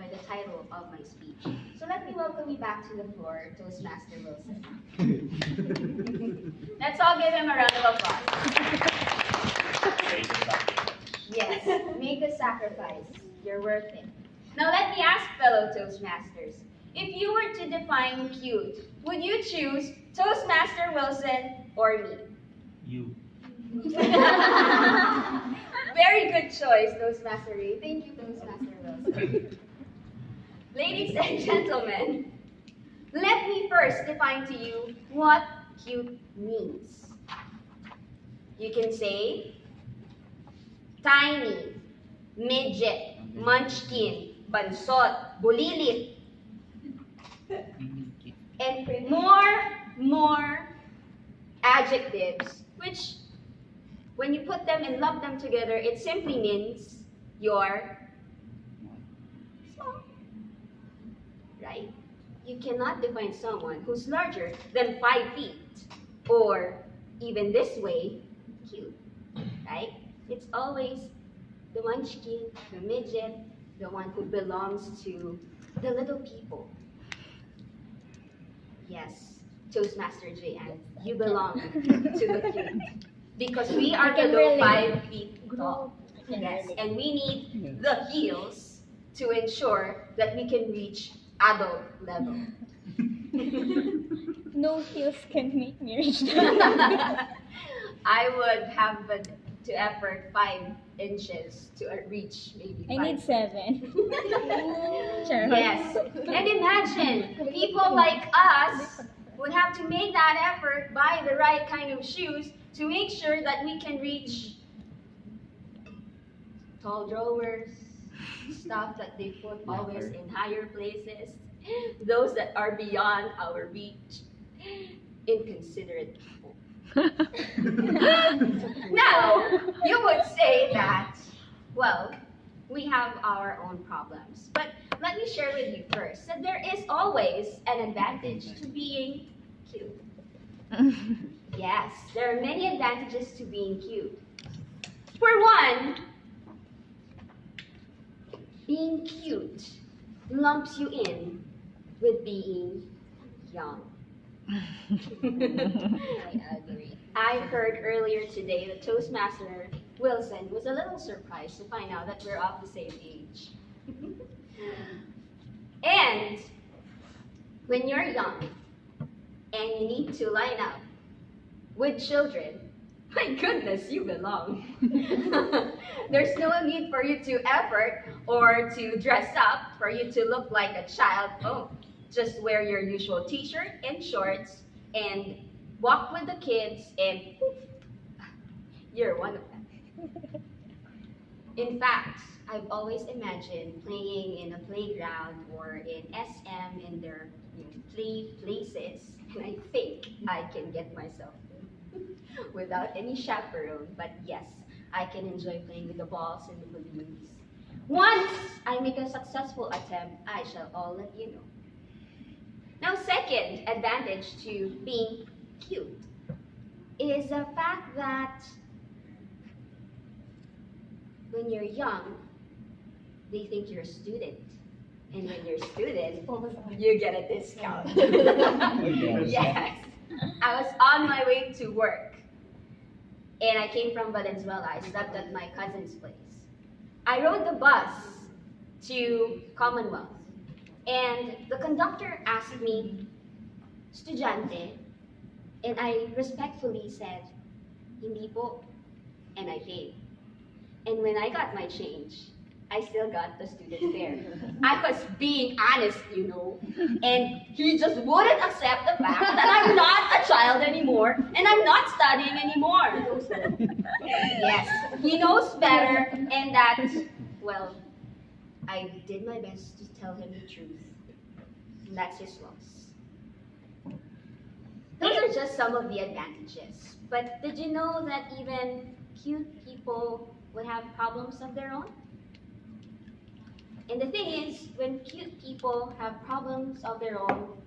by the title of my speech. So let me welcome you back to the floor, Toastmaster Wilson. Let's all give him a round of applause. Yes, make the sacrifice. You're worth it. Now let me ask fellow Toastmasters, if you were to define cute, would you choose Toastmaster Wilson or me? You. Very good choice, Toastmaster Ray. Thank you, Toastmaster Wilson. Ladies and gentlemen, let me first define to you what cute means. You can say tiny, midget, munchkin, bansot, bulilit, and more adjectives, which when you put them and lump them together, it simply means you're small, right? You cannot define someone who's larger than 5 feet, or even this way, cute, right? It's always the munchkin, the midget, the one who belongs to the little people. Yes, Toastmaster JN, you belong to the cute. Because we are below 5 feet tall. Yes, and we need the heels to ensure that we can reach adult level. No heels can make me reach that. I would have to effort 5 inches to reach maybe 5. I need 7. Sure. Yes, and imagine people like us would have to make that effort, buy the right kind of shoes to make sure that we can reach tall drawers, stuff that they put always in higher places, those that are beyond our reach, inconsiderate people. Now, you would say that, well, we have our own problems. But let me share with you first that there is always an advantage to being cute. Yes, there are many advantages to being cute. For one, being cute lumps you in with being young. I agree. I heard earlier today that Toastmaster Wilson was a little surprised to find out that we're of the same age. And when you're young and you need to line up with children, my goodness, you belong. There's no need for you to effort or to dress up for you to look like a child. Oh, just wear your usual t-shirt and shorts and walk with the kids and poof, you're one of them. In fact, I've always imagined playing in a playground or in SM in their play places, and I think I can get myself without any chaperone, but yes, I can enjoy playing with the balls and the balloons. Once I make a successful attempt, I shall all let you know. Now, second advantage to being cute is the fact that when you're young, they think you're a student. And when you're a student, you get a discount. Yes. I was on my way to work. And I came from Valenzuela. I stopped at my cousin's place. I rode the bus to Commonwealth. And the conductor asked me, "Estudyante?" And I respectfully said, "Hindi po." And I paid. And when I got my change, I still got the student fare. I was being honest, you know. And he just wouldn't accept the fact that I'm not a child anymore and I'm not studying anymore. Yes, he knows better, and that, well, I did my best to tell him the truth. And that's his loss. Those are just some of the advantages. But did you know that even cute people would have problems of their own? And the thing is, when cute people have problems of their own,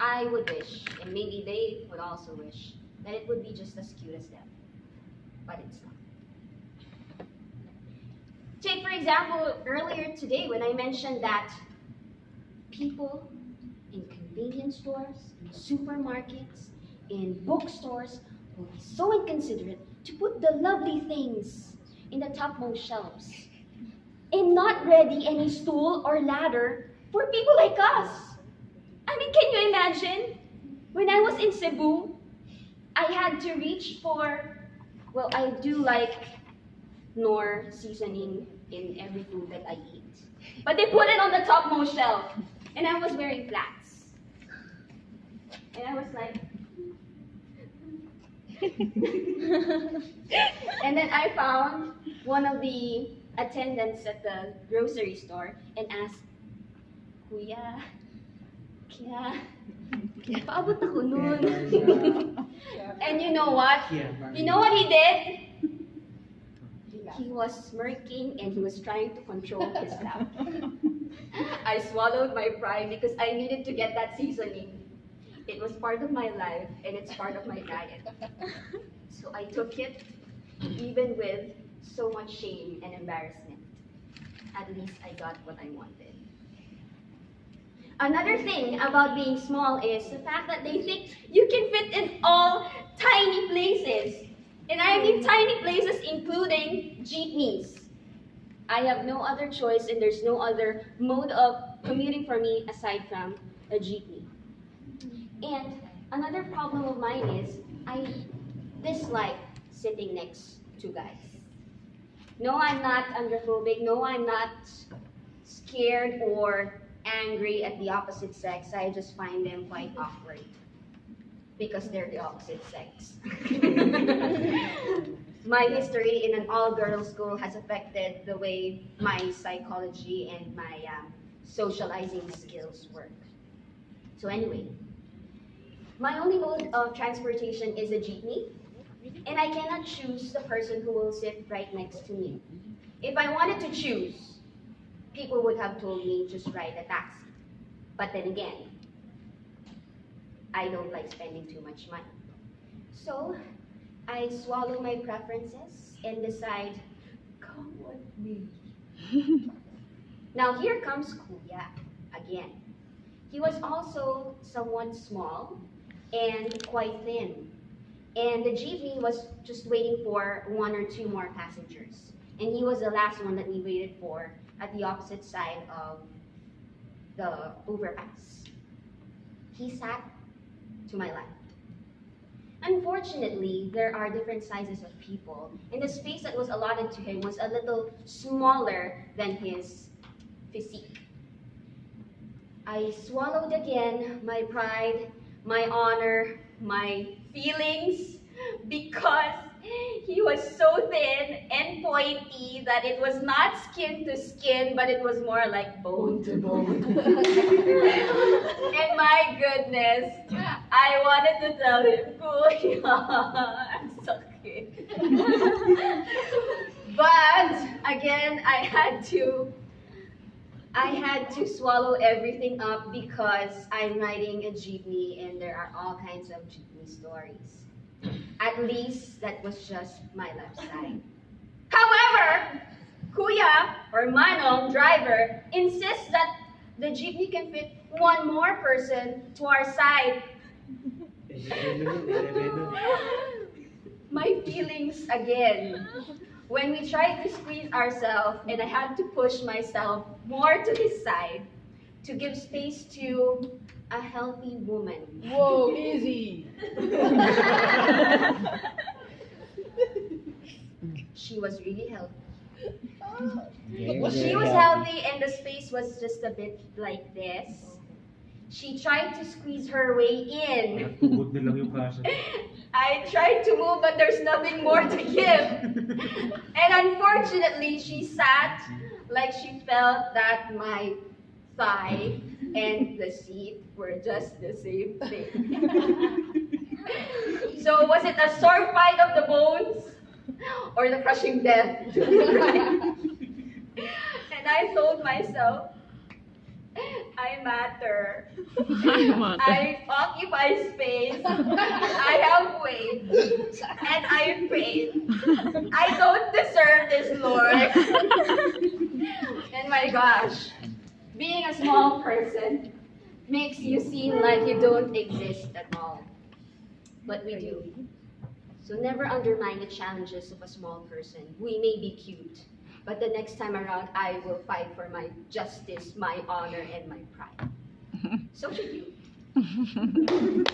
I would wish, and maybe they would also wish, that it would be just as cute as them. But it's not. Take, for example, earlier today when I mentioned that people in convenience stores, in supermarkets, in bookstores will be so inconsiderate to put the lovely things in the topmost shelves and not ready any stool or ladder for people like us. I mean, can you imagine? When I was in Cebu, I had to reach for, well, I do like nor seasoning in every food that I eat. But they put it on the topmost shelf, and I was wearing flats. And I was like, and then I found one of the attendants at the grocery store and asked, Kuya, kaya, paabot ako nun. And you know what? You know what he did? He was smirking and he was trying to control his laugh. I swallowed my pride because I needed to get that seasoning. It was part of my life and it's part of my diet. So I took it, even with so much shame and embarrassment. At least I got what I wanted. Another thing about being small is the fact that they think you can fit in all tiny places. And I mean tiny places including jeepneys. I have no other choice and there's no other mode of commuting for me aside from a jeepney. And another problem of mine is I dislike sitting next to guys. No, I'm not androphobic. No, I'm not scared or angry at the opposite sex. I just find them quite awkward because they're the opposite sex. My history in an all-girls school has affected the way my psychology and my socializing skills work. So anyway, my only mode of transportation is a jeepney, and I cannot choose the person who will sit right next to me. If I wanted to choose, people would have told me just ride a taxi. But then again, I don't like spending too much money. So I swallow my preferences and decide, come with me. Now here comes Kuya again. He was also somewhat small and quite thin. And the jeepney was just waiting for 1 or 2 more passengers. And he was the last one that we waited for at the opposite side of the overpass. He sat to my left. Unfortunately, there are different sizes of people, and the space that was allotted to him was a little smaller than his physique. I swallowed again my pride, my honor, my feelings, because he was so thin and pointy that it was not skin to skin, but it was more like bone to bone. And my goodness, I wanted to tell him, Kuya, I'm sakit. But again, I had to swallow everything up because I'm riding a jeepney and there are all kinds of jeepney stories. At least that was just my left side. However, Kuya, or Manong, driver, insists that the jeepney can fit 1 more person to our side. My feelings again. When we tried to squeeze ourselves and I had to push myself more to his side to give space to a healthy woman. Whoa, easy. She was really healthy. Very, She very was healthy. healthy and the space was just a bit like this. She tried to squeeze her way in. Tugod na lang yung kasha. I tried to move, but there's nothing more to give. And unfortunately, she sat like she felt that my thigh and the seat were just the same thing. So was it a sword fight of the bones or the crushing death? And I told myself, I matter. matter. I occupy space. I have weight. And I pain. I don't deserve this, Lord. And my gosh, being a small person makes you seem like you don't exist at all. But we do. So never undermine the challenges of a small person. We may be cute, but the next time around, I will fight for my justice, my honor, and my pride. So should you.